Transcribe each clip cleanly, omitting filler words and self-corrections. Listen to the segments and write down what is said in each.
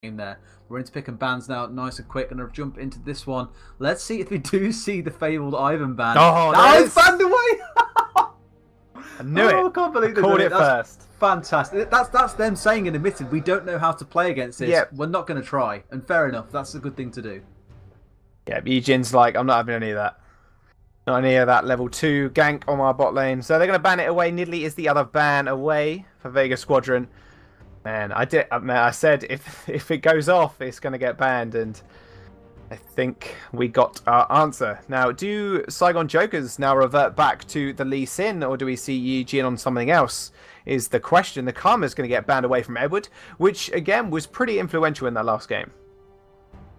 there. We're into pick and bans now, nice and quick. Gonna jump into this one. Let's see if we do see the fabled Ivan ban. Oh, that is banned away. I knew it. I can't believe I called it first. Fantastic. That's them saying and admitted we don't know how to play against this. Yep. We're not going to try. And fair enough. That's a good thing to do. Yeah, Yijin's like, I'm not having any of that. Not any of that level 2 gank on our bot lane. So they're going to ban it away. Nidalee is the other ban away for Vega Squadron. Man, I said if it goes off, it's going to get banned, and I think we got our answer. Now, do Saigon Jokers now revert back to the Lee Sin, or do we see Yi Jin on something else? Is the question. The Karma's going to get banned away from Edward, which again was pretty influential in that last game.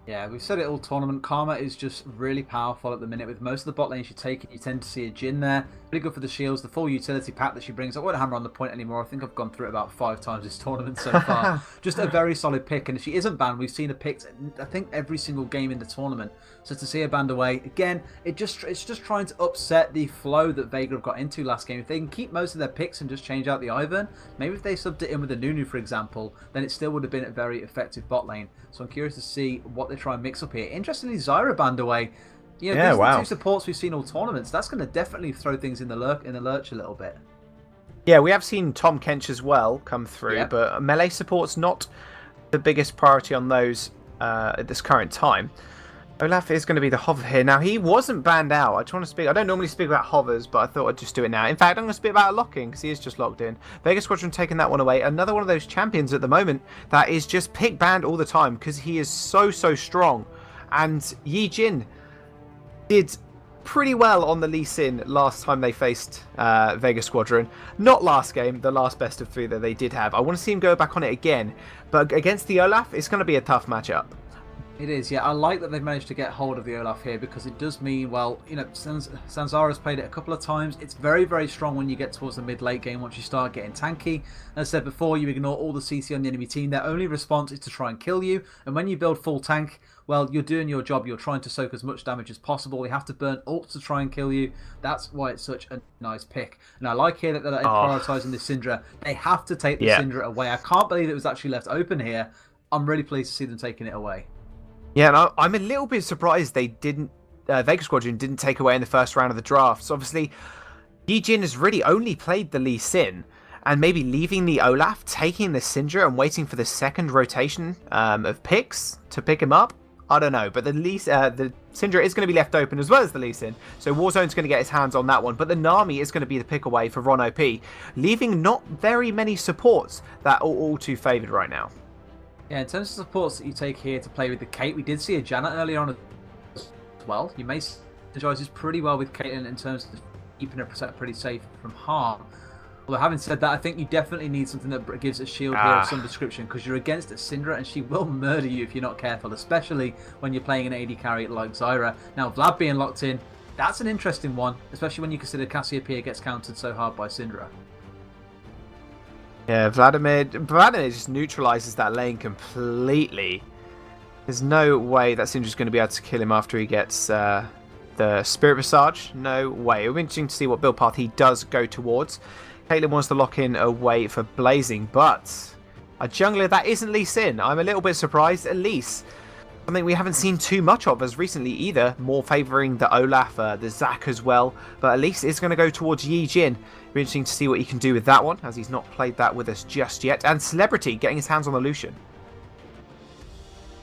Yeah, we've said it all tournament. Karma is just really powerful at the minute. With most of the bot lanes you take, you tend to see a Jin there. Really good for the shields, the full utility pack that she brings. I won't hammer on the point anymore. I think I've gone through it about 5 times this tournament so far. Just a very solid pick. And if she isn't banned, we've seen her picked, I think, every single game in the tournament. So to see her banned away, again, it's just trying to upset the flow that Vega have got into last game. If they can keep most of their picks and just change out the Ivan, maybe if they subbed it in with a Nunu, for example, then it still would have been a very effective bot lane. So I'm curious to see what they try and mix up here. Interestingly, Zyra banned away. You know, these are the 2 supports we've seen all tournaments. That's going to definitely throw things in the lurch a little bit. Yeah, we have seen Tom Kench as well come through, but melee support's not the biggest priority on those at this current time. Olaf is going to be the hover here. Now, he wasn't banned out. I don't normally speak about hovers, but I thought I'd just do it now. In fact, I'm going to speak about locking, because he is just locked in. Vega Squadron taking that one away. Another one of those champions at the moment that is just pick banned all the time, because he is so strong. And Yi Jin did pretty well on the Lee Sin last time they faced Vega Squadron. Not last game, the last best of 3 that they did have. I want to see him go back on it again. But against the Olaf, it's going to be a tough matchup. It is, yeah. I like that they've managed to get hold of the Olaf here, because it does mean, well, you know, Sanzara's played it a couple of times. It's very, very strong when you get towards the mid-late game once you start getting tanky. As I said before, you ignore all the CC on the enemy team. Their only response is to try and kill you. And when you build full tank, well, you're doing your job. You're trying to soak as much damage as possible. You have to burn ults to try and kill you. That's why it's such a nice pick. And I like here that they're prioritising the Syndra. They have to take the Syndra away. I can't believe it was actually left open here. I'm really pleased to see them taking it away. Yeah, and I'm a little bit surprised they didn't. Vega Squadron didn't take away in the first round of the drafts. Obviously, Yi Jin has really only played the Lee Sin, and maybe leaving the Olaf, taking the Syndra, and waiting for the second rotation of picks to pick him up. I don't know, but the Syndra is going to be left open as well as the Lee Sin, so Warzone's going to get his hands on that one. But the Nami is going to be the pick away for Ron OP, leaving not very many supports that are all too favoured right now. Yeah, in terms of supports that you take here to play with the Kate, we did see a Janet earlier on as well. You may synergize this pretty well with Caitlyn in terms of keeping her pretty safe from harm. Although having said that, I think you definitely need something that gives a shield here of some description, because you're against a Syndra and she will murder you if you're not careful, especially when you're playing an AD carry like Zyra. Now, Vlad being locked in, that's an interesting one, especially when you consider Cassiopeia gets countered so hard by Syndra. Yeah, Vladimir just neutralizes that lane completely. There's no way that Syndra's going to be able to kill him after he gets the Spirit Visage. No way. It'll be interesting to see what build path he does go towards. Caitlyn wants to lock in away for Blazing, but a jungler that isn't Lee Sin. I'm a little bit surprised. At least something we haven't seen too much of as recently either. More favouring the Olaf, the Zac as well. But at least it's going to go towards Yi Jin. Be interesting to see what he can do with that one, as he's not played that with us just yet. And Celebrity getting his hands on the Lucian.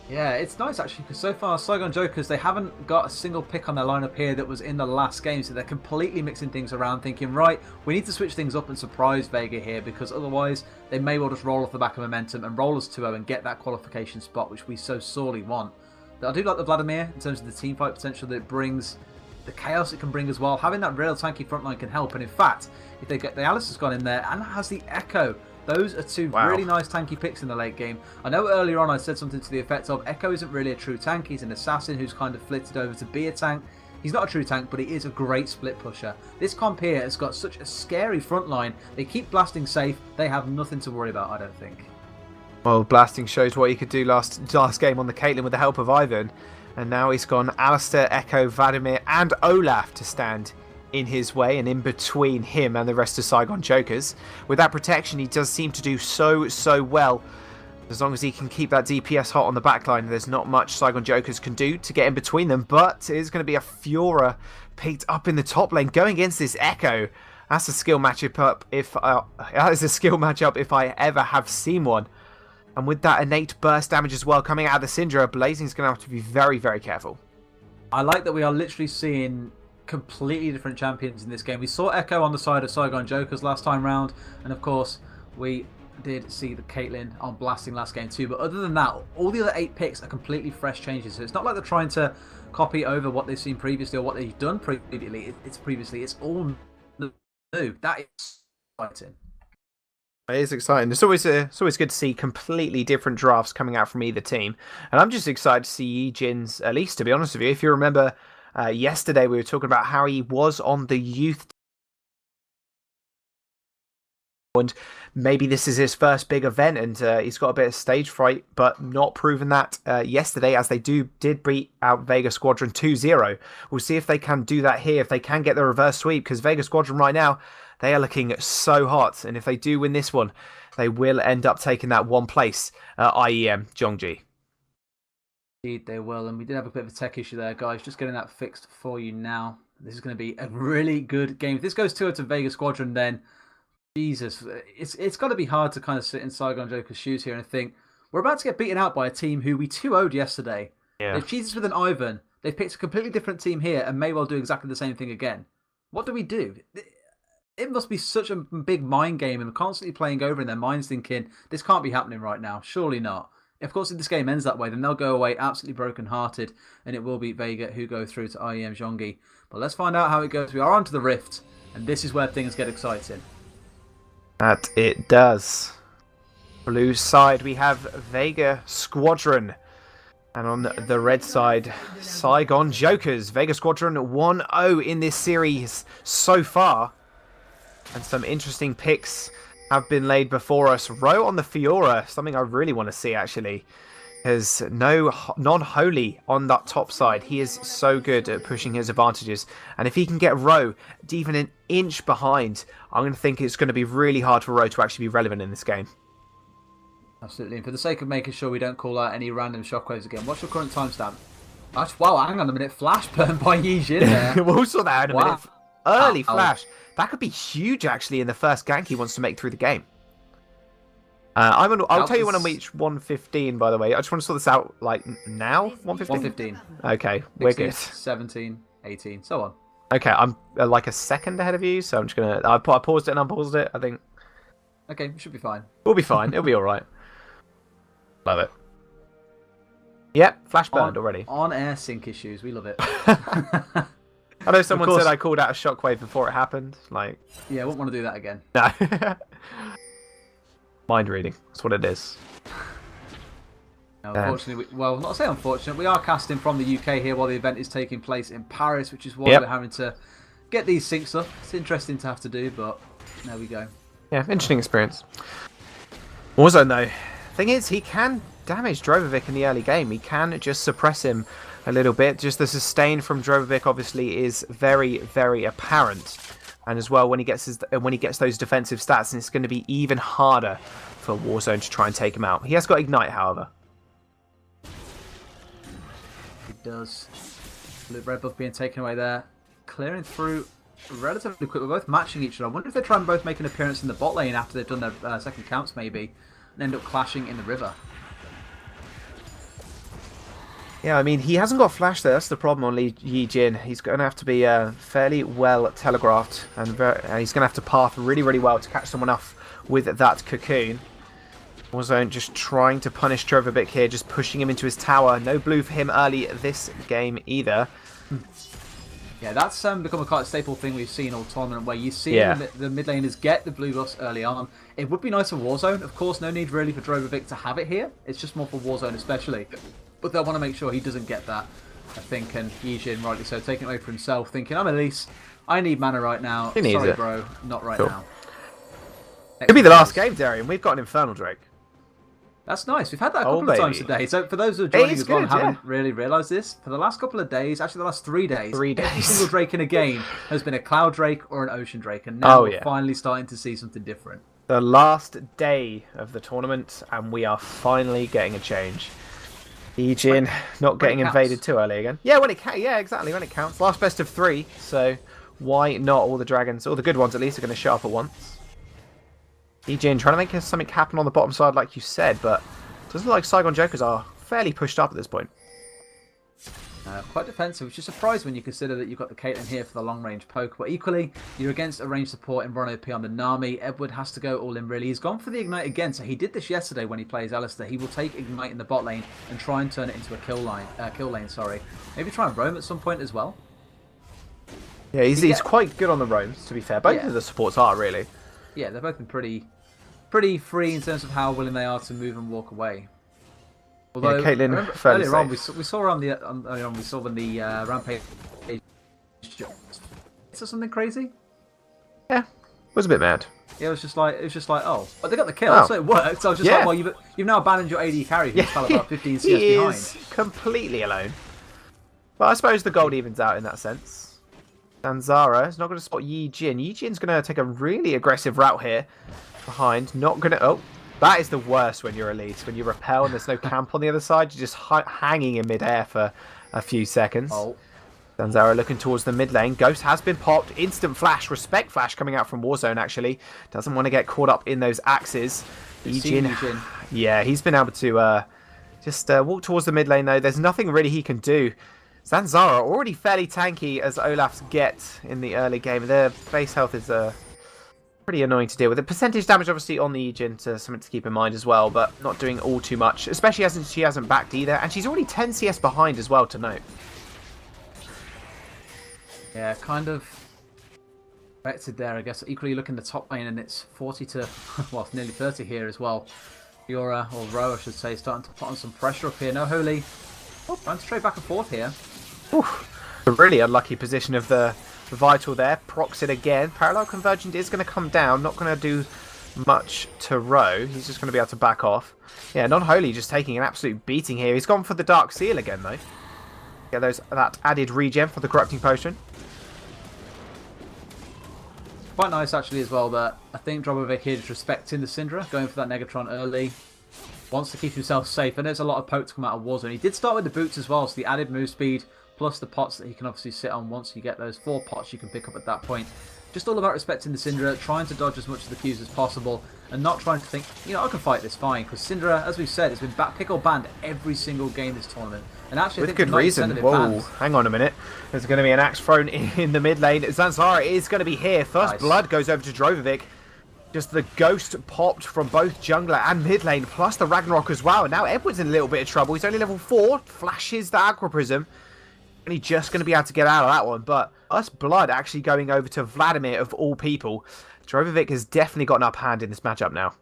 Yeah, it's nice actually, because so far Saigon Jokers, they haven't got a single pick on their lineup here that was in the last game, so they're completely mixing things around, thinking, right, we need to switch things up and surprise Vega here, because otherwise they may well just roll off the back of momentum and roll us 2-0 and get that qualification spot, which we so sorely want. But I do like the Vladimir in terms of the team fight potential that it brings, the chaos it can bring as well. Having that real tanky frontline can help, and in fact, if they get the Alice has gone in there and has the Echo. Those are 2 really nice tanky picks in the late game. I know earlier on I said something to the effect of Echo isn't really a true tank. He's an assassin who's kind of flitted over to be a tank. He's not a true tank, but he is a great split pusher. This comp here has got such a scary front line. They keep blasting safe. They have nothing to worry about, I don't think. Well, blasting shows what he could do last game on the Caitlyn with the help of Ivan. And now he's gone Alistair, Echo, Vladimir and Olaf to stand in his way and in between him and the rest of Saigon Jokers. With that protection, he does seem to do so well. As long as he can keep that DPS hot on the backline, there's not much Saigon Jokers can do to get in between them. But it is going to be a Fiora picked up in the top lane, going against this Echo. That's a skill matchup if I ever have seen one. And with that innate burst damage as well coming out of the Syndra, Blazing's going to have to be very, very careful. I like that we are literally seeing completely different champions in this game. We saw Echo on the side of Saigon Jokers last time round, and of course we did see the Caitlyn on blasting last game too. But other than that, all the other 8 picks are completely fresh changes. So it's not like they're trying to copy over what they've seen previously or what they've done previously. It's all new. That is exciting. It is exciting. It's always good to see completely different drafts coming out from either team. And I'm just excited to see Yijin's, at least to be honest with you. If you remember yesterday, we were talking about how he was on the youth and maybe this is his first big event and he's got a bit of stage fright, but not proven that yesterday, as they did beat out Vega Squadron 2-0. We'll see if they can do that here, if they can get the reverse sweep, because Vega Squadron right now, they are looking so hot, and if they do win this one, they will end up taking that one place at IEM Gyeonggi. Indeed they will, and we did have a bit of a tech issue there, guys. Just getting that fixed for you now. This is going to be a really good game. If this goes 2-0 to Vega Squadron, then Jesus, it's got to be hard to kind of sit in Saigon Joker's shoes here and think, we're about to get beaten out by a team who we 2-0'd yesterday. Yeah. They've cheated with an Ivan. They've picked a completely different team here and may well do exactly the same thing again. What do we do? It must be such a big mind game and constantly playing over in their minds thinking, this can't be happening right now. Surely not. Of course, if this game ends that way, then they'll go away absolutely broken-hearted and it will be Vega who go through to IEM Gyeonggi. But let's find out how it goes. We are onto the Rift, and this is where things get exciting. That it does. Blue side, we have Vega Squadron. And on the red side, Saigon Jokers. Vega Squadron 1-0 in this series so far. And some interesting picks have been laid before us. Row on the Fiora, something I really want to see actually. There's no non-holy on that top side. He is so good at pushing his advantages. And if he can get Row even an inch behind, I'm going to think it's going to be really hard for Row to actually be relevant in this game. Absolutely. And for the sake of making sure we don't call out any random shockwaves again, what's your current timestamp? Wow, hang on a minute. Flash burn by Yijin there. We'll sort that out in a minute. Early flash. That could be huge actually in the first gank he wants to make through the game. I'll tell you when I reach 115, by the way. I just want to sort this out, like, now? 115? 115. Okay, we're 16, good. 17, 18, so on. Okay, I'm like a second ahead of you, so I'm just going to... I paused it and unpaused it, I think. Okay, we should be fine. We'll be fine. It'll be alright. Love it. Yep, flash burned already. On-air sync issues. We love it. I know someone said I called out a shockwave before it happened. Like, yeah, I wouldn't want to do that again. No. Mind reading. That's what it is. No, unfortunately, well, not to say unfortunate, we are casting from the UK here while the event is taking place in Paris, which is why we're having to get these syncs up. It's interesting to have to do, but there we go. Yeah, interesting experience. Warzone, though. Thing is, he can damage Drovovic in the early game. He can just suppress him a little bit. Just the sustain from Drovovic obviously is very, very apparent. And as well, when he gets those defensive stats, and it's going to be even harder for Warzone to try and take him out. He has got Ignite, however. He does. Red buff being taken away there. Clearing through relatively quick. We're both matching each other. I wonder if they try and both make an appearance in the bot lane after they've done their second counts, maybe, and end up clashing in the river. Yeah, I mean, he hasn't got flash there. That's the problem on Yijin. He's going to have to be fairly well telegraphed, and he's going to have to path really, really well to catch someone off with that cocoon. Warzone just trying to punish Drovovic here, just pushing him into his tower. No blue for him early this game either. Yeah, that's become a quite staple thing we've seen all tournament, where you see the mid laners get the blue buffs early on. It would be nice for Warzone. Of course, no need really for Drovovic to have it here. It's just more for Warzone especially. But they'll want to make sure he doesn't get that, I think, and Yijin, rightly so, taking it away for himself, thinking, I'm Elise, I need mana right now. He needs Sorry, it. bro, not right now. It'll be the last game, Darian. We've got an Infernal Drake. That's nice. We've had that a couple of times today. So for those who are joining as well and haven't really realised this, for the last couple of days, actually the last 3 days, every single Drake in a game has been a Cloud Drake or an Ocean Drake, and now we're finally starting to see something different. The last day of the tournament, and we are finally getting a change. Ejin not getting invaded too early again. Yeah, when it counts. Yeah, exactly, when it counts. Last best of 3, so why not? All the dragons, all the good ones at least, are going to show up at once. Ejin trying to make something happen on the bottom side, like you said, but it doesn't look like Saigon Jokers are fairly pushed up at this point. Quite defensive, which is surprising when you consider that you've got the Caitlyn here for the long-range poke. But equally, you're against a range support in Ron OP on the Nami. Edward has to go all in, really. He's gone for the Ignite again, so he did this yesterday when he plays Alistair. He will take Ignite in the bot lane and try and turn it into a kill lane. Sorry. Maybe try and roam at some point as well. Yeah, he's quite good on the roams, to be fair. Both of the supports are, really. Yeah, they've both been pretty free in terms of how willing they are to move and walk away. Although, yeah, Caitlyn fairly earlier on, safe. we saw her on the when the Rampage. Is there something crazy? Yeah, was a bit mad. Yeah, it was just like, oh, but they got the kill, so it worked. So I was just like, well, you've now abandoned your AD carry, who's fell about 15 CS behind. He is completely alone. But I suppose the gold evens out in that sense. Zanzara is not going to spot Yi Jin. Yi Jin's going to take a really aggressive route here behind. Not going to. Oh. That is the worst when you're Elise. When you repel and there's no camp on the other side, you're just hanging in midair for a few seconds. Oh. Zanzara looking towards the mid lane. Ghost has been popped. Instant flash. Respect flash coming out from Warzone, actually. Doesn't want to get caught up in those axes. Ejin. Yeah, he's been able to just walk towards the mid lane, though. There's nothing really he can do. Zanzara already fairly tanky as Olaf's get in the early game. Their base health is pretty annoying to deal with. The percentage damage obviously on the Ejin to something to keep in mind as well, but not doing all too much, especially as she hasn't backed either, and she's already 10 CS behind as well, to note. Yeah, kind of expected there, I guess. Equally, look in the top lane and it's 40 to, well, it's nearly 30 here as well. Fiora, or Ro, I should say, starting to put on some pressure up here. No Holy. Oh, trying to trade back and forth here. Oof. A really unlucky position of the Vital there. Procs it again. Parallel Convergent is going to come down. Not going to do much to Ro. He's just going to be able to back off. Yeah, Non-Holy just taking an absolute beating here. He's gone for the Dark Seal again, though. Get that added regen for the Corrupting Potion. Quite nice, actually, as well, but I think Drobovic here is respecting the Syndra, going for that Negatron early. Wants to keep himself safe. And there's a lot of poke to come out of Warzone. He did start with the boots as well, so the added move speed, plus the pots that he can obviously sit on. Once you get those 4 pots you can pick up at that point. Just all about respecting the Syndra, trying to dodge as much of the Qs as possible, and not trying to think, you know, I can fight this fine, because Syndra, as we've said, has been pick or banned every single game this tournament. And actually, with good reason. Whoa, hang on a minute. There's going to be an axe thrown in the mid lane. Zanzara is going to be here. First blood goes over to Drobovic. Just the ghost popped from both jungler and mid lane, plus the Ragnarok as well. And now Edward's in a little bit of trouble. He's only level 4, flashes the Aqua Prism. And he's just going to be able to get out of that one. But us blood actually going over to Vladimir, of all people. Drobovic has definitely got an upper hand in this matchup now.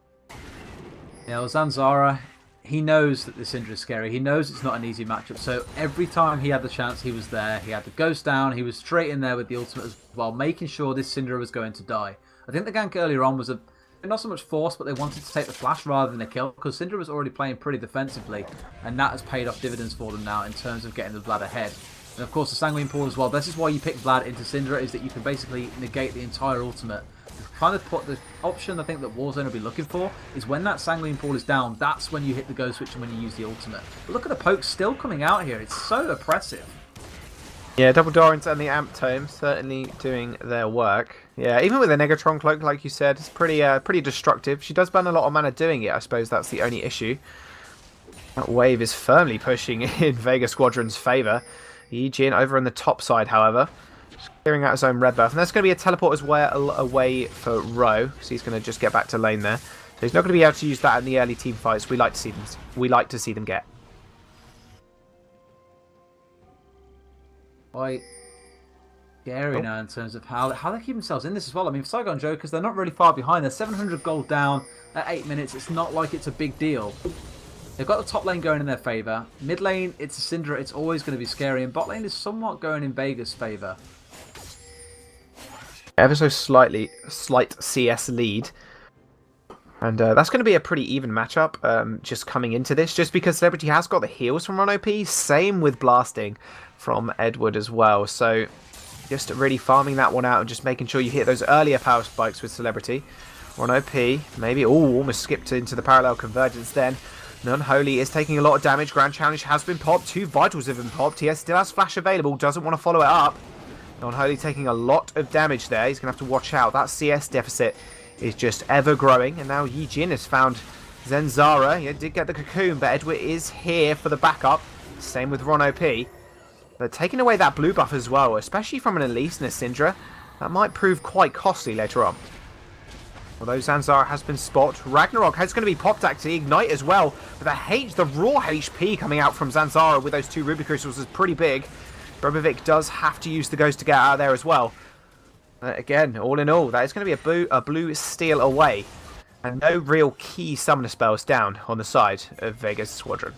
Yeah, well, Zanzara, he knows that the Syndra is scary. He knows it's not an easy matchup. So every time he had the chance, he was there. He had the ghost down. He was straight in there with the ultimate as well, making sure this Syndra was going to die. I think the gank earlier on was not so much force, but they wanted to take the flash rather than a kill, because Syndra was already playing pretty defensively, and that has paid off dividends for them now in terms of getting the Vlad ahead. And of course the Sanguine Pool as well. This is why you pick Vlad into Syndra, is that you can basically negate the entire ultimate. Kind of put the option I think that Warzone will be looking for is when that Sanguine Pool is down, that's when you hit the go switch and when you use the ultimate. But look at the poke still coming out here. It's so oppressive. Yeah, Double Dorans and the Amp Tome certainly doing their work. Yeah, even with the Negatron Cloak, like you said, it's pretty destructive. She does burn a lot of mana doing it. I suppose that's the only issue. That wave is firmly pushing in Vega Squadron's favour. Ejin over on the top side, however, just clearing out his own red buff. And there's going to be a teleport as well away for Ro, so he's going to just get back to lane there. So he's not going to be able to use that in the early team fights. We like to see them get. Quite scary now in terms of how they keep themselves in this as well. I mean, for Saigon Jokers, they're not really far behind. They're 700 gold down at 8 minutes. It's not like it's a big deal. They've got the top lane going in their favour. Mid lane, it's a Syndra. It's always going to be scary. And bot lane is somewhat going in Vega's favour. Ever so slight CS lead. And that's going to be a pretty even matchup just coming into this. Just because Celebrity has got the heals from Ron OP. Same with Blasting from Edward as well. So just really farming that one out and just making sure you hit those earlier power spikes with Celebrity. One OP, maybe. Oh, almost skipped into the parallel convergence then. Unholy is taking a lot of damage. Grand Challenge has been popped. 2 Vitals have been popped. He still has Flash available. Doesn't want to follow it up. Unholy taking a lot of damage there. He's going to have to watch out. That CS deficit is just ever growing. And now Yijin has found Zenzara. He did get the cocoon, but Edward is here for the backup. Same with Ron OP. But taking away that blue buff as well, especially from an Elise and a Syndra, that might prove quite costly later on. Although Zanzara has been spot, Ragnarok is going to be popped actually, Ignite as well. But the raw HP coming out from Zanzara with those 2 Ruby Crystals is pretty big. Drobovic does have to use the Ghost to get out of there as well. Again, all in all, that is going to be a blue steal away. And no real key summoner spells down on the side of Vega's squadron.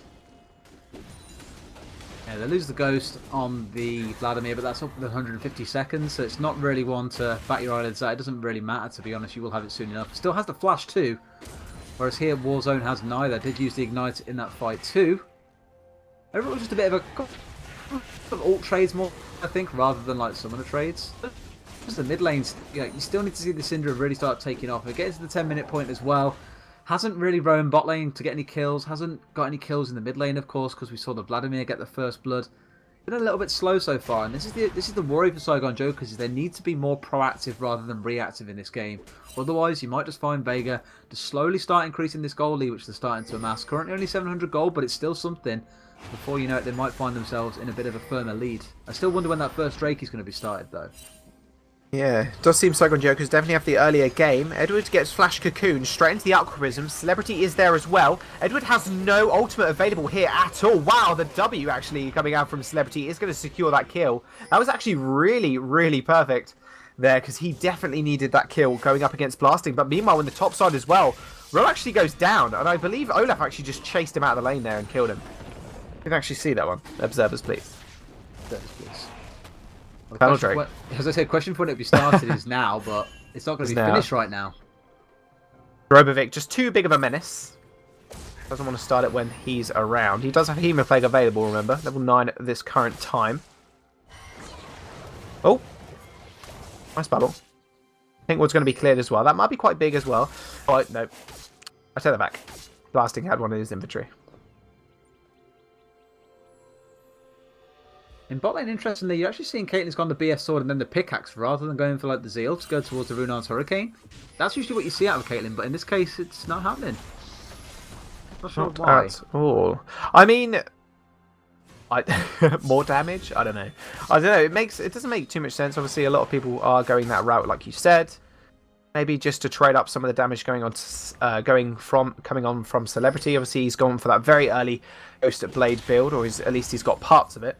Yeah, they lose the Ghost on the Vladimir, but that's up to 150 seconds, so it's not really one to bat your eyelids at. It doesn't really matter, to be honest. You will have it soon enough. Still has the Flash too, whereas here Warzone has neither. Did use the Ignite in that fight too. Overall, just a bit of alt trades more, I think, rather than like summoner trades. Just the mid lanes, you still need to see the Syndra really start taking off. It gets to the 10-minute point as well. Hasn't really roamed bot lane to get any kills. Hasn't got any kills in the mid lane, of course, because we saw the Vladimir get the first blood. Been a little bit slow so far, and this is the worry for Saigon Jokers, is they need to be more proactive rather than reactive in this game. Otherwise, you might just find Vega to slowly start increasing this gold lead, which they're starting to amass. Currently only 700 gold, but it's still something. Before you know it, they might find themselves in a bit of a firmer lead. I still wonder when that first Drake is going to be started, though. Yeah, it does seem Saigon Jokers definitely have the earlier game. Edward gets Flash Cocoon straight into the Aqua Prism. Celebrity is there as well. Edward has no ultimate available here at all. Wow, the W actually coming out from Celebrity is going to secure that kill. That was actually really, really perfect there, because he definitely needed that kill going up against Blasting. But meanwhile, on the top side as well, Ro actually goes down, and I believe Olaf actually just chased him out of the lane there and killed him. You can actually see that one. Observers, please. Observers, please. Panel Drake. As I said, question for when it be started is now, but it's not going to be finished right now. Drobovic, just too big of a menace. Doesn't want to start it when he's around. He does have Hemoplague available, remember. Level 9 at this current time. Oh. Nice bubble. I think what's going to be cleared as well. That might be quite big as well. Oh, no. I take that back. Blasting had one in his inventory. In bot lane, interestingly, you're actually seeing Caitlyn's gone the BS Sword and then the Pickaxe, rather than going for like the Zeal to go towards the Runar's Hurricane. That's usually what you see out of Caitlyn, but in this case, it's not happening. Not sure why. At all. I mean, more damage? I don't know. I don't know. It doesn't make too much sense. Obviously, a lot of people are going that route, like you said. Maybe just to trade up some of the damage coming on from Celebrity. Obviously, he's gone for that very early Ghost at Blade build, or at least he's got parts of it.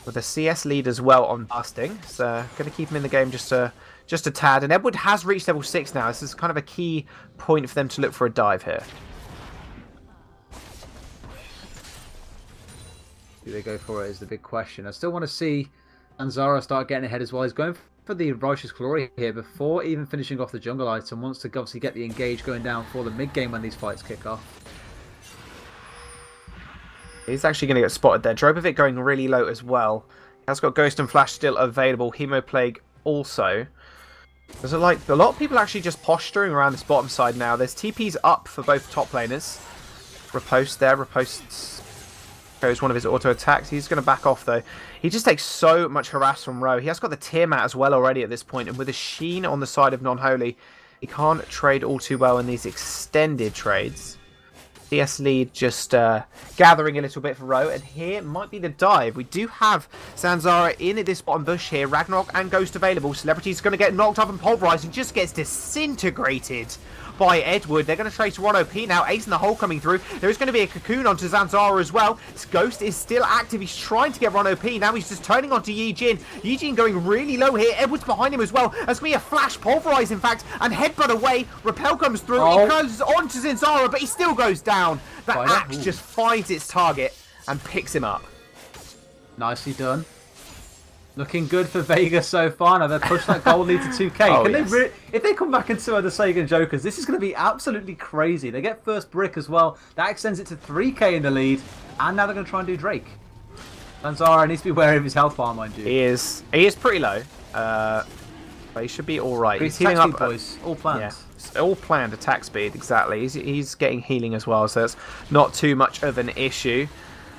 With a CS lead as well on Blasting. So going to keep him in the game just a tad. And Edward has reached level 6 now. This is kind of a key point for them to look for a dive here. Do they go for it is the big question. I still want to see Anzara start getting ahead as well. He's going for the Righteous Glory here before even finishing off the jungle item. Wants to obviously get the engage going down for the mid game when these fights kick off. He's actually going to get spotted there. Drobovic going really low as well. He has got Ghost and Flash still available. Hemoplague also. There's a lot of people actually just posturing around this bottom side now. There's TPs up for both top laners. Riposte there. Riposte goes one of his auto attacks. He's going to back off though. He just takes so much harass from Ro. He has got the Tiamat as well already at this point. And with a Sheen on the side of Non-Holy, he can't trade all too well in these extended trades. CS lead just gathering a little bit for Ro, and here might be the dive. We do have Zanzara in at this bottom bush here. Ragnarok and Ghost available. Celebrity's going to get knocked up and pulverized and just gets disintegrated by Edward. They're going to trace 1 OP now. Ace in the hole coming through. There is going to be a cocoon onto Zanzara as well. Ghost is still active. He's trying to get 1 OP. Now he's just turning onto Yijin. Yijin going really low here. Edward's behind him as well. There's going to be a flash pulverize, in fact, and headbutt away. Repel comes through. He goes onto Zanzara, but he still goes down. The axe just finds its target and picks him up. Nicely done. Looking good for Vega so far. Now they've pushed that goal lead to 2k. If they come back into the Saigon Jokers, this is going to be absolutely crazy. They get first brick as well. That extends it to 3k in the lead. And now they're going to try and do Drake. Zanzara needs to be wary of his health bar, mind you. He is pretty low. But he should be all right. He's healing up, boys. All planned. Yeah, all planned attack speed, exactly. He's getting healing as well, so it's not too much of an issue.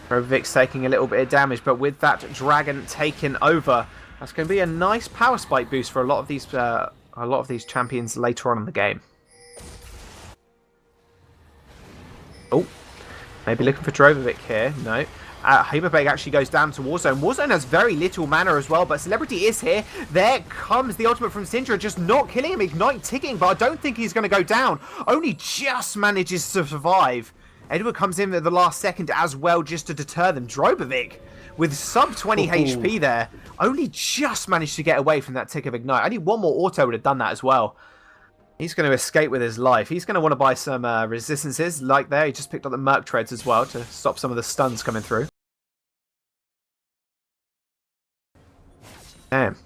Rovic's taking a little bit of damage, but with that dragon taken over, that's going to be a nice power spike boost for a lot of these champions later on in the game. Oh, maybe looking for Drogovic here. No. Hyperbeg actually goes down to Warzone. Warzone has very little mana as well, but Celebrity is here. There comes the ultimate from Syndra, just not killing him. Ignite ticking, but I don't think he's going to go down. Only just manages to survive. Edward comes in at the last second as well, just to deter them. Drogovic, with sub 20 HP there, only just managed to get away from that tick of Ignite. Only one more auto would have done that as well. He's going to escape with his life. He's going to want to buy some resistances, like there. He just picked up the Merc Treads as well to stop some of the stuns coming through. Damn.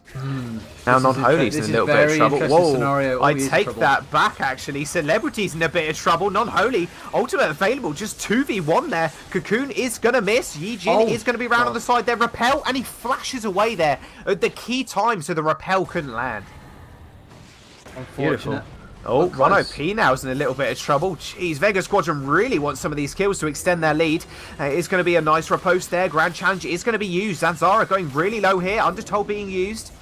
Now Non-Holy's in a little bit of trouble. Whoa, I take that back actually. Celebrity's in a bit of trouble. Non-Holy, ultimate available, just 2v1 there. Cocoon is going to miss. Yijin is going to be round on the side there. Repel, and he flashes away there at the key time, so the repel couldn't land. Beautiful. Oh, Ron P now is in a little bit of trouble. Jeez, Vega Squadron really wants some of these kills to extend their lead. It's going to be a nice riposte there. Grand Challenge is going to be used. Zanzara going really low here. Undertow being used.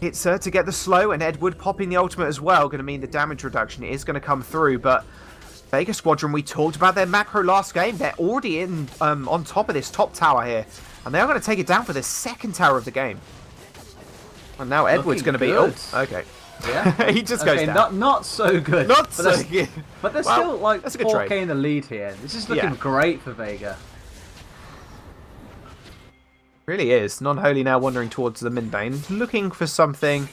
It's to get the slow, and Edward popping the ultimate as well. Going to mean the damage reduction is going to come through, but Vega Squadron, we talked about their macro last game. They're already in on top of this top tower here, and they are going to take it down for the second tower of the game. And now Edward's going to be... Oh, okay. Yeah, he just goes down. Not so good. Not so good. But there's still like 4k in the lead here. This is looking great for Vega. Really is. Non-Holy now wandering towards the mid lane, looking for something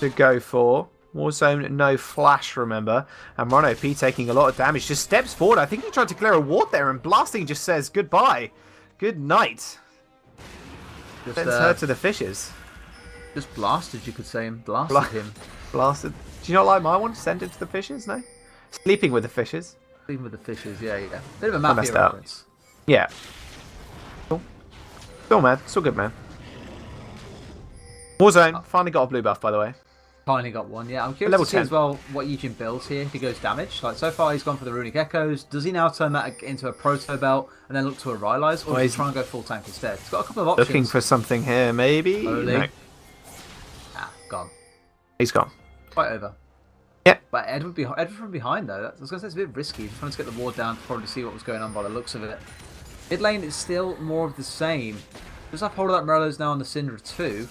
to go for. Warzone, no flash, remember. And Mono P taking a lot of damage. Just steps forward. I think he tried to clear a ward there, and Blasting just says goodbye. Good night. Sends her to the fishes. Just blasted, you could say. Blasted him. Blasted. Do you not like my one? Send it to the fishes, no? Sleeping with the fishes. Sleeping with the fishes, yeah. Bit of a Mafia reference. Yeah. Cool. Cool, man. It's all good, man. Warzone. Finally got a blue buff, by the way. Finally got one, yeah. I'm curious to see as well what Yijin builds here if he goes damage. Like, so far he's gone for the Runic Echoes. Does he now turn that into a Proto Belt and then look to a Rylai's? Or does he try and go full tank instead? He's got a couple of options. Looking for something here, maybe? No. Gone. He's gone. Quite over. Yeah. But Edward from behind, though. I was going to say it's a bit risky. He's trying to get the ward down to probably see what was going on by the looks of it. Mid lane is still more of the same. Just have hold of that Morello's now on the Syndra too.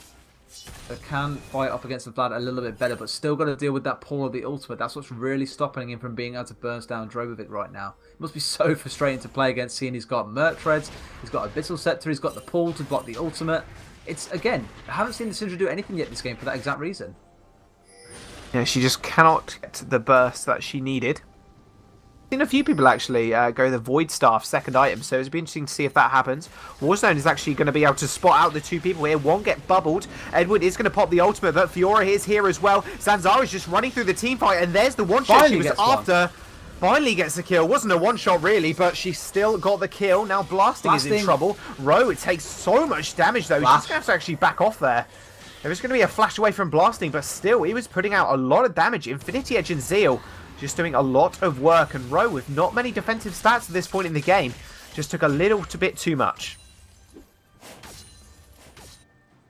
They can fight up against the Vlad a little bit better, but still got to deal with that pull of the ultimate. That's what's really stopping him from being able to burst down Drogovic right now. It must be so frustrating to play against, seeing he's got Merc Treads, he's got Abyssal Scepter, he's got the pull to block the ultimate. It's, again, I haven't seen the Syndra do anything yet this game for that exact reason. Yeah, she just cannot get the burst that she needed. I've seen a few people actually go the Void Staff second item, so it'll be interesting to see if that happens. Warzone is actually going to be able to spot out the two people here. One get bubbled. Edward is going to pop the ultimate, but Fiora is here as well. Zanzara is just running through the team fight, and there's the one-shot she was after. Finally gets the kill. Wasn't a one-shot really, but she still got the kill. Now Blasting is in trouble. Roe, it takes so much damage though. She's going to have to actually back off there. There was going to be a flash away from Blasting, but still, he was putting out a lot of damage. Infinity Edge and Zeal just doing a lot of work. And Roe, with not many defensive stats at this point in the game, just took a little bit too much.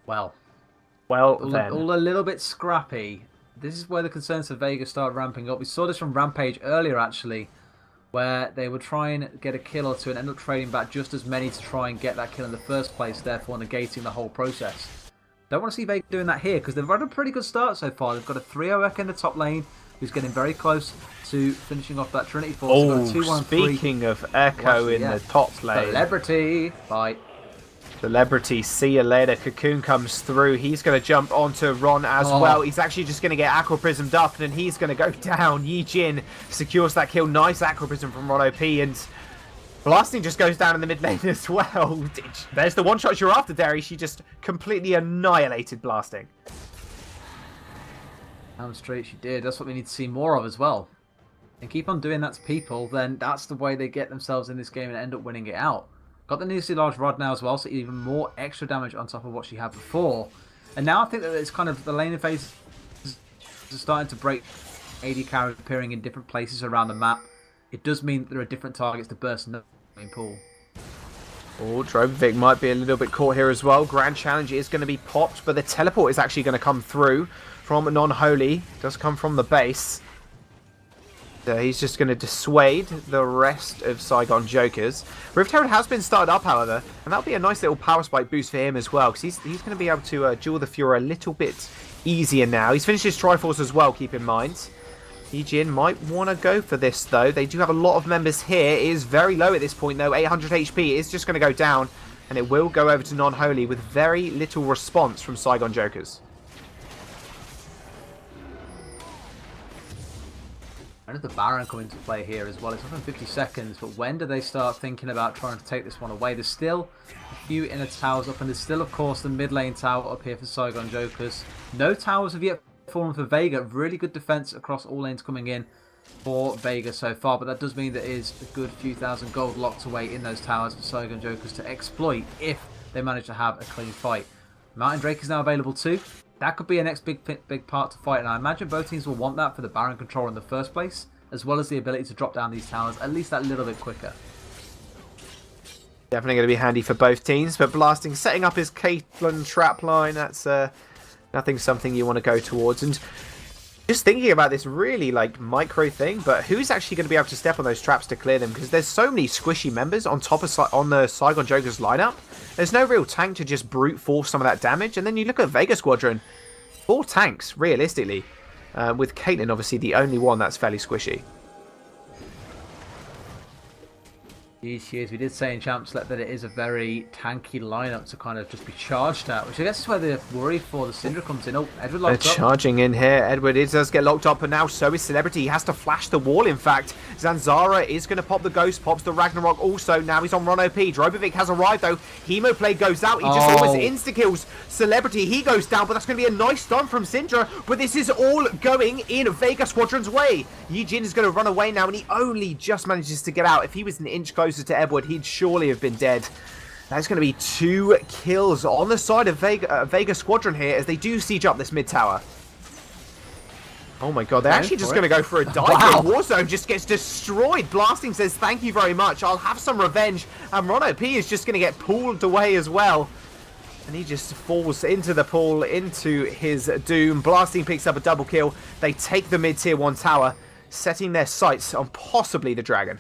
Well then. All a little bit scrappy. This is where the concerns for Vega start ramping up. We saw this from Rampage earlier, actually, where they would try and get a kill or two and end up trading back just as many to try and get that kill in the first place, therefore negating the whole process. Don't want to see Vega doing that here, because they've had a pretty good start so far. They've got a 3-0 Echo in the top lane, who's getting very close to finishing off that Trinity Force. Oh, speaking of Echo in the top lane. Celebrity. Bye. Celebrity, see you later. Cocoon comes through. He's going to jump onto Ron as well. He's actually just going to get Aqua Prismed up, and he's going to go down. Yijin secures that kill. Nice Aqua Prism from Ron OP, and Blasting just goes down in the mid lane as well. There's the one shot you're after, Derry. She just completely annihilated Blasting. Down straight she did. That's what we need to see more of as well. And keep on doing that to people, then that's the way they get themselves in this game and end up winning it out. Got the needlessly large rod now as well, so even more extra damage on top of what she had before. And now I think that it's kind of the laning phase are starting to break AD carries appearing in different places around the map. It does mean that there are different targets to burst in the main pool. Oh, Drobovic might be a little bit caught here as well. Grand Challenge is going to be popped, but the teleport is actually going to come through from Non-Holy. It does come from the base. So he's just going to dissuade the rest of Saigon Jokers. Rift Herald has been started up, however, and that'll be a nice little power spike boost for him as well, because he's going to be able to duel the Fuhrer a little bit easier now. He's finished his Triforce as well, keep in mind. Yijin might want to go for this, though. They do have a lot of members here. It is very low at this point, though. 800 HP is just going to go down, and it will go over to Non-Holy with very little response from Saigon Jokers. When does the Baron come into play here as well? It's up in 50 seconds, but when do they start thinking about trying to take this one away? There's still a few inner towers up, and there's still, of course, the mid lane tower up here for Saigon Jokers. No towers have yet fallen for Vega. Really good defense across all lanes coming in for Vega so far, but that does mean there is a good few thousand gold locked away in those towers for Saigon Jokers to exploit if they manage to have a clean fight. Mountain Drake is now available too. That could be a next big part to fight, and I imagine both teams will want that for the Baron control in the first place, as well as the ability to drop down these towers at least that little bit quicker. Definitely going to be handy for both teams, but Blasting setting up his Caitlyn trap line, that's something you want to go towards. And just thinking about this really micro thing, but who's actually going to be able to step on those traps to clear them? Because there's so many squishy members on the Saigon Jokers lineup. There's no real tank to just brute force some of that damage. And then you look at Vega Squadron, 4 tanks realistically, with Caitlyn obviously the only one that's fairly squishy. Yes, we did say in Champ Select that it is a very tanky lineup to kind of just be charged at, which I guess is where the worry for the Syndra comes in. Oh, Edward locked up. Charging in here. Edward does get locked up, but now so is Celebrity. He has to flash the wall, in fact. Zanzara is going to pop the Ghost, pops the Ragnarok also. Now he's on Ron OP. Drobovic has arrived, though. Hemoplay goes out. He just almost insta-kills Celebrity. He goes down, but that's going to be a nice stun from Syndra. But this is all going in Vega Squadron's way. Yijin is going to run away now, and he only just manages to get out. If he was an inch closer to Edward, he'd surely have been dead. That's going to be 2 kills on the side of Vega Squadron here as they do siege up this mid tower. Oh my god, they're actually just going to go for a dive. Wow. Warzone just gets destroyed. Blasting says, thank you very much, I'll have some revenge. And Ron OP is just going to get pulled away as well. And he just falls into the pool, into his doom. Blasting picks up a double kill. They take the mid tier 1 tower, setting their sights on possibly the dragon.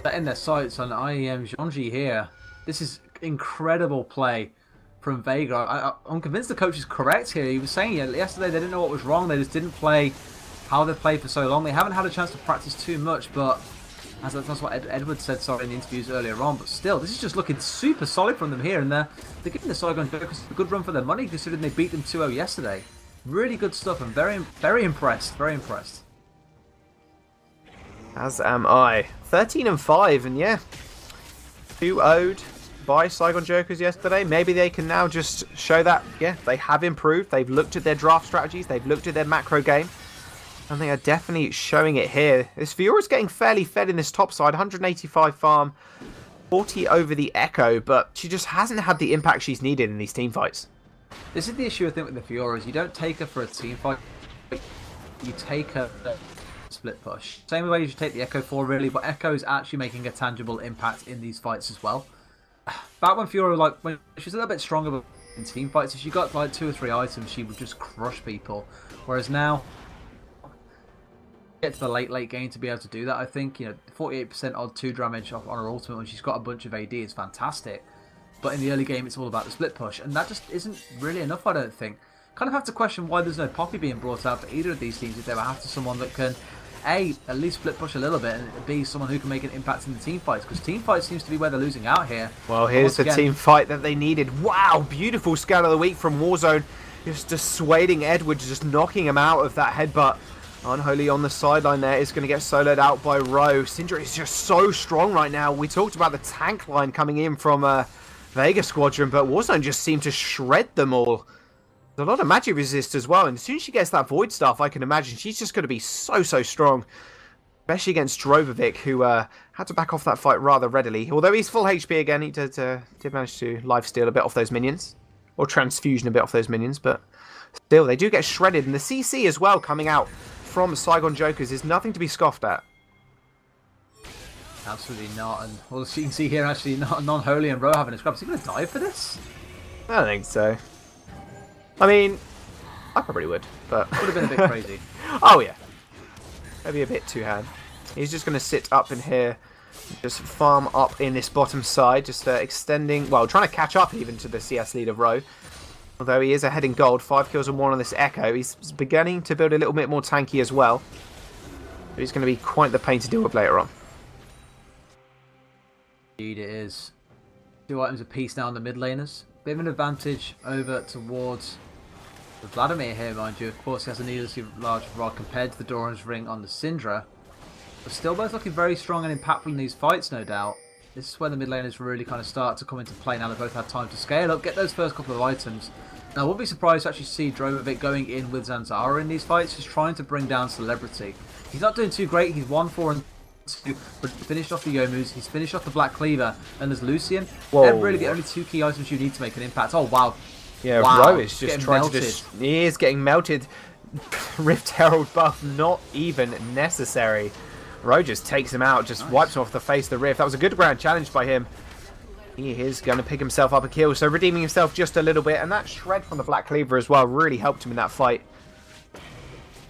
Setting their sights on IEM Gyeonggi here. This is incredible play from Vega. I'm convinced the coach is correct here. He was saying yesterday they didn't know what was wrong. They just didn't play how they played for so long. They haven't had a chance to practice too much, but that's what Edward said in the interviews earlier on. But still, this is just looking super solid from them here, and they're giving the Saigon Jokers a good run for their money considering they beat them 2-0 yesterday. Really good stuff. I'm very impressed. Very impressed. As am I. 13-5, and yeah, 2-0'd by Saigon Jokers yesterday. Maybe they can now just show that, yeah, they have improved. They've looked at their draft strategies. They've looked at their macro game. And they are definitely showing it here. This Fiora's getting fairly fed in this top side. 185 farm, 40 over the Echo, but she just hasn't had the impact she's needed in these team fights. This is the issue, I think, with the Fioras. You don't take her for a team fight. You take her split push. Same way you should take the Echo for, really, but Echo is actually making a tangible impact in these fights as well. Back when Fiora, when she was a little bit stronger in team fights, if she got 2 or 3 items, she would just crush people. Whereas now, get to the late game to be able to do that, I think, 48% odd 2 damage on her ultimate when she's got a bunch of AD is fantastic. But in the early game, it's all about the split push, and that just isn't really enough, I don't think. Kind of have to question why there's no Poppy being brought out for either of these teams if they were after someone that can A, at least split push a little bit, and B, someone who can make an impact in the team fights, because team fights seems to be where they're losing out here. Well, here's the team fight that they needed. Wow, beautiful scout of the week from Warzone, just dissuading Edward, just knocking him out of that headbutt. Unholy on the sideline there is going to get soloed out by Rowe. Syndra is just so strong right now. We talked about the tank line coming in from Vega Squadron, but Warzone just seemed to shred them all. There's a lot of magic resist as well, and as soon as she gets that void stuff, I can imagine she's just going to be so strong, especially against Drobovic, who had to back off that fight rather readily. Although he's full HP again, he did manage to lifesteal a bit off those minions. or transfusion a bit off those minions, but still, they do get shredded. And the CC as well coming out from Saigon Jokers is nothing to be scoffed at. Absolutely not. And well, as you can see here, actually, non-holy and Ro having a scrap. Is he going to die for this? I don't think so. I mean, I probably would, but... Would have been a bit crazy. Oh, yeah. Maybe a bit too hand. He's just going to sit up in here, just farm up in this bottom side, just extending, well, trying to catch up even to the CS leader Ro. Although he is ahead in gold, 5 kills and 1 on this Echo. He's beginning to build a little bit more tanky as well. But he's going to be quite the pain to deal with later on. Indeed it is. 2 items apiece now on the mid laners. Bit of an advantage over towards the Vladimir here, mind you. Of course, he has a needlessly large rod compared to the Doran's ring on the Syndra. But still both looking very strong and impactful in these fights, no doubt. This is where the mid laners really kind of start to come into play now they both had time to scale up, get those first couple of items. Now I wouldn't be surprised to actually see Dromovic going in with Zanzara in these fights, just trying to bring down Celebrity. He's not doing too great, he's 1-4 and 2, but finished off the Yomus, he's finished off the Black Cleaver, and there's Lucian. Whoa. They're really the only 2 key items you need to make an impact. Oh wow. Yeah, wow. Ro is just trying to he is getting melted. Rift Herald buff not even necessary. Ro just takes him out, just wipes him off the face of the Rift. That was a good ground challenge by him. He is going to pick himself up a kill, so redeeming himself just a little bit. And that shred from the Black Cleaver as well really helped him in that fight.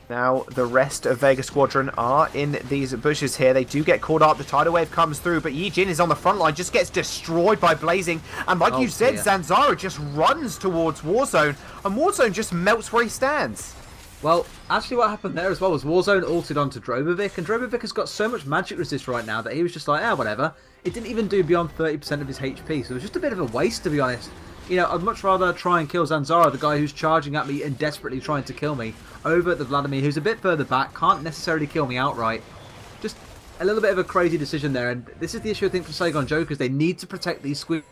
Now, the rest of Vega Squadron are in these bushes here. They do get caught up. The tidal wave comes through, but Yi Jin is on the front line, just gets destroyed by Blazing. And like you said, Zanzara just runs towards Warzone, and Warzone just melts where he stands. Well, actually what happened there as well was Warzone ulted onto Dromovic, and Dromovic has got so much magic resist right now that he was just like, whatever. It didn't even do beyond 30% of his HP, so it was just a bit of a waste, to be honest. You know, I'd much rather try and kill Zanzara, the guy who's charging at me and desperately trying to kill me, over the Vladimir, who's a bit further back, can't necessarily kill me outright. Just a little bit of a crazy decision there, and this is the issue I think for Saigon Jokers. They need to protect these squishies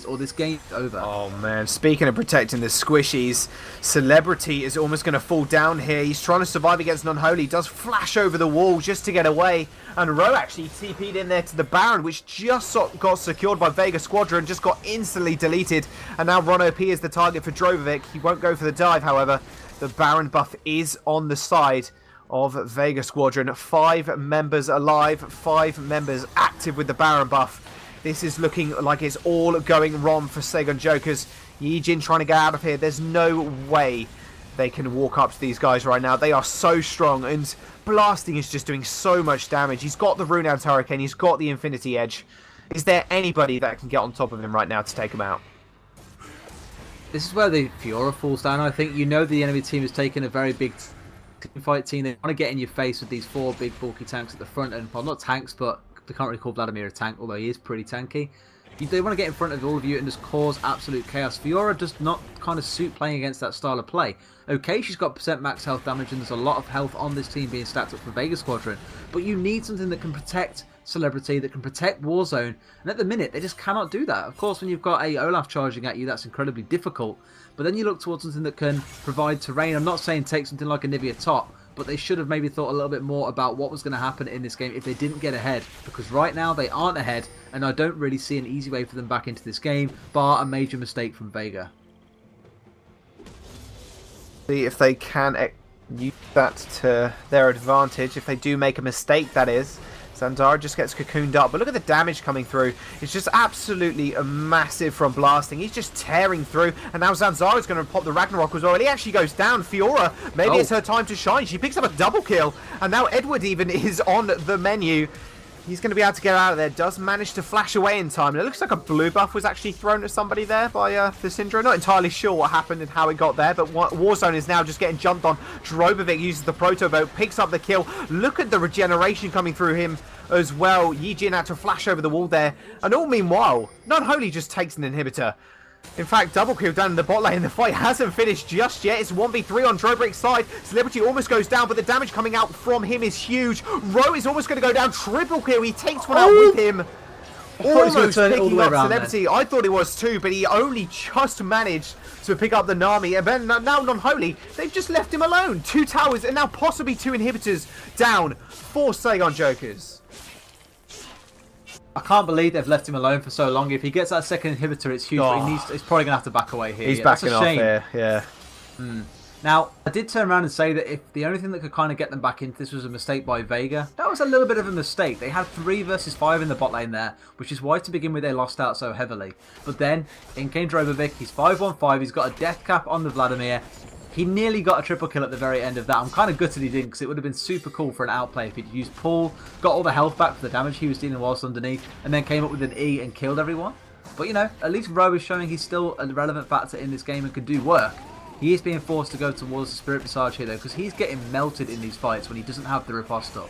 or this game's over. Oh man, speaking of protecting the squishies, Celebrity is almost going to fall down here. He's trying to survive against Non-Holy, does flash over the wall just to get away, and Ro actually TP'd in there to the Baron, which just got secured by Vega Squadron, just got instantly deleted, and now Ron OP is the target for Dromovic. He won't go for the dive, however. The Baron buff is on the side of Vega Squadron. 5 members alive, 5 members active with the Baron buff. This is looking like it's all going wrong for Saigon Jokers. Yi Jin trying to get out of here. There's no way they can walk up to these guys right now. They are so strong, and Blasting is just doing so much damage. He's got the Renowned Hurricane. He's got the Infinity Edge. Is there anybody that can get on top of him right now to take him out? This is where the Fiora falls down. I think you know the enemy team has taken a very big fight team. They want to get in your face with these 4 big bulky tanks at the front, and well, not tanks, but they can't really call Vladimir a tank, although he is pretty tanky. They want to get in front of all of you and just cause absolute chaos. Fiora does not kind of suit playing against that style of play. Okay, she's got % max health damage, and there's a lot of health on this team being stacked up for Vega Squadron, but you need something that can protect Celebrity, that can protect Warzone, and at the minute they just cannot do that. Of course, when you've got a Olaf charging at you, that's incredibly difficult, but then you look towards something that can provide terrain. I'm not saying take something like a Nivea top, but they should have maybe thought a little bit more about what was going to happen in this game if they didn't get ahead, because right now they aren't ahead, and I don't really see an easy way for them back into this game, bar a major mistake from Vega. See if they can use that to their advantage, if they do make a mistake, that is. Zanzara just gets cocooned up, but look at the damage coming through. It's just absolutely massive from Blasting. He's just tearing through, and now Zanzara's going to pop the Ragnarok as well. And he actually goes down. Fiora, maybe it's her time to shine. She picks up a double kill, and now Edward even is on the menu. He's going to be able to get out of there. Does manage to flash away in time. And it looks like a blue buff was actually thrown at somebody there by the Syndra. Not entirely sure what happened and how it got there, but Warzone is now just getting jumped on. Dromovic uses the Proto Boat, picks up the kill. Look at the regeneration coming through him as well. Yi Jin had to flash over the wall there. And all meanwhile, Non-Holy just takes an inhibitor. In fact, double kill down in the bot lane. The fight hasn't finished just yet. It's 1v3 on Dromovic's side. Celebrity almost goes down, but the damage coming out from him is huge. Ro is almost going to go down. Triple kill. He takes one out with him. Almost picking up Celebrity. I thought it was too, but he only just managed to pick up the Nami. And then now Non-Holy, they've just left him alone. 2 towers and now possibly 2 inhibitors down for Saigon Jokers. I can't believe they've left him alone for so long. If he gets that second inhibitor, it's huge. But he's probably going to have to back away here. He's backing off here, yeah. Now, I did turn around and say that if the only thing that could kind of get them back into this was a mistake by Vega, that was a little bit of a mistake. They had 3 versus 5 in the bot lane there, which is why to begin with they lost out so heavily. But then, in came Drobovic, he's 5-1-5, he's got a death cap on the Vladimir. He nearly got a triple kill at the very end of that. I'm kind of gutted he didn't, because it would have been super cool for an outplay if he'd used pull, got all the health back for the damage he was dealing whilst underneath, and then came up with an E and killed everyone. But, you know, at least Ro is showing he's still a relevant factor in this game and could do work. He is being forced to go towards the Spirit Visage here, though, because he's getting melted in these fights when he doesn't have the riposte up.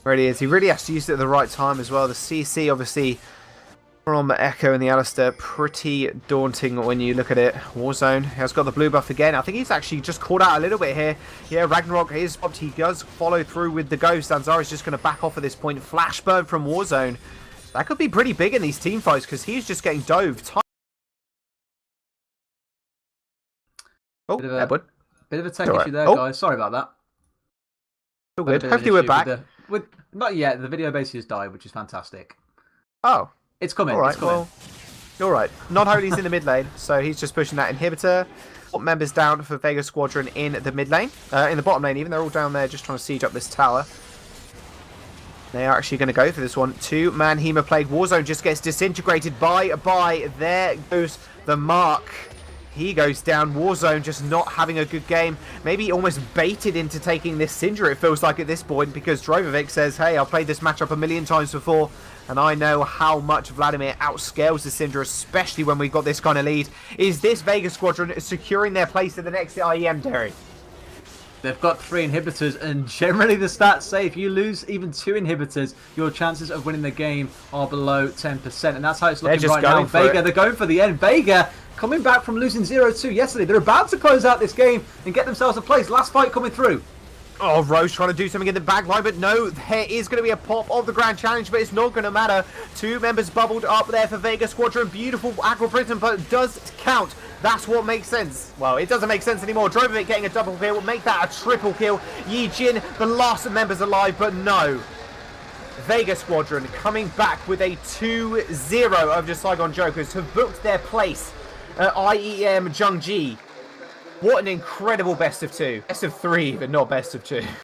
Really is. He really has to use it at the right time as well. The CC, obviously, from the Echo and the Alistair, pretty daunting when you look at it. Warzone has got the blue buff again. I think he's actually just caught out a little bit here. Yeah, Ragnarok is popped. He does follow through with the Ghost. Zanzara is just going to back off at this point. Flash burn from Warzone. That could be pretty big in these team fights because he's just getting dove. Oh, Edward. Bit of a tech issue there, guys. Sorry about that. All good. Hopefully we're back. Not yet. The video basically just died, which is fantastic. Oh. It's coming. All right, it's coming. Well, you're right. Non-Holy's in the mid lane, so he's just pushing that inhibitor. Top members down for Vega Squadron in the mid lane. In the bottom lane, even. They're all down there just trying to siege up this tower. They are actually going to go for this one. 2-man Hemoplague. Warzone just gets disintegrated. Bye. There goes the mark. He goes down. Warzone just not having a good game. Maybe almost baited into taking this Syndra, it feels like at this point, because Drobovic says, hey, I've played this matchup a million times before, and I know how much Vladimir outscales the Syndra, especially when we've got this kind of lead. Is this Vega Squadron securing their place in the next IEM, Terry? They've got 3 inhibitors, and generally the stats say if you lose even 2 inhibitors, your chances of winning the game are below 10%, and that's how it's looking right now. Vega, they're going for the end. Vega coming back from losing 0-2 yesterday. They're about to close out this game and get themselves a place. Last fight coming through. Oh, Rose trying to do something in the back line, but no, there is going to be a pop of the Grand Challenge, but it's not going to matter. 2 members bubbled up there for Vega Squadron. Beautiful Aqua Prism, but it does count. That's what makes sense. Well, it doesn't make sense anymore. Drobovic getting a double kill will make that a triple kill. Yi Jin, the last members alive, but no. Vega Squadron coming back with a 2-0 over the Saigon Jokers, have booked their place at IEM Gyeonggi. What an incredible best of 2. Best of 3, but not best of 2.